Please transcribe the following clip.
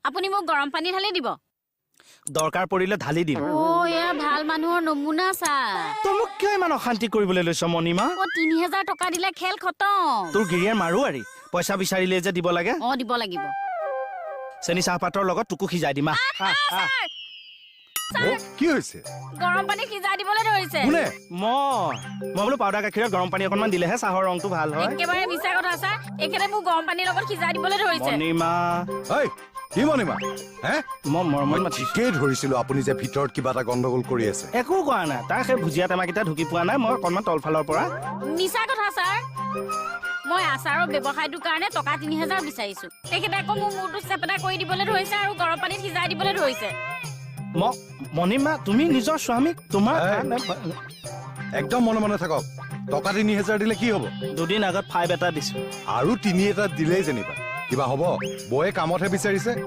আপুনি মোক গৰম পানী ঢালি দিব দৰকাৰ পৰিলে ঢালি দিম এয়া ভাল মানুহৰ নমুনা ছাৰ তই মোক কিয় ইমান অশান্তি কৰিবলৈ লৈছ মণিমা ৩,০০০ টকা দিলে খেল খতম তোৰ গিৰিয়েৰ মাৰোৱাৰী পইচা বিচাৰিলে যে দিব লাগে দিব লাগিব চেনি চাহপাতৰ লগত তোকো সিজাই দিম কি হৈছে গৰম পানী সিজাই দিবলৈ ধৰিছে কোনে মই বোলো পাউডাৰ গাখীৰত গৰম পানী অকণমান দিলেহে চাহৰ ৰংটো ভাল হয় একেবাৰে মিছা কথা ছাৰ একেবাৰে মোক গৰম পানীৰ লগত সিজাই দিবলৈ ধৰিছে মণিমা ঐ কি মণিমা হে মই মৰমত মাতিছো ঠিকেই ধৰিছিলো আপুনি যে ভিতৰত কিবা এটা গণ্ডগোল কৰি আছে একো কোৱা নাই তাৰ সেই ভুজিয়া টেমাকেইটা ঢুকি পোৱা নাই মই অকণমান তলফালৰ পৰা মিছা কথা ছাৰ মই আচাৰৰ ব্যৱসায়টোৰ কাৰণে টকা ৩,০০০ বিচাৰিছো তেখেতে আকৌ মোৰ মূৰটো চেপেটা কৰি দিবলৈ ধৰিছে আৰু গৰম পানীত সিজাই দিবলৈ ধৰিছে মণিমা তুমি নিজৰ স্বামীক তোমাৰ একদম মনে মনে থাকক টকা ৩,০০০ দিলে কি হ'ব দুদিন আগত 5 এটা দিছো আৰু 3 এটা দিলেই যেনিবা কিবা হ'ব বৌয়ে কামতহে বিচাৰিছে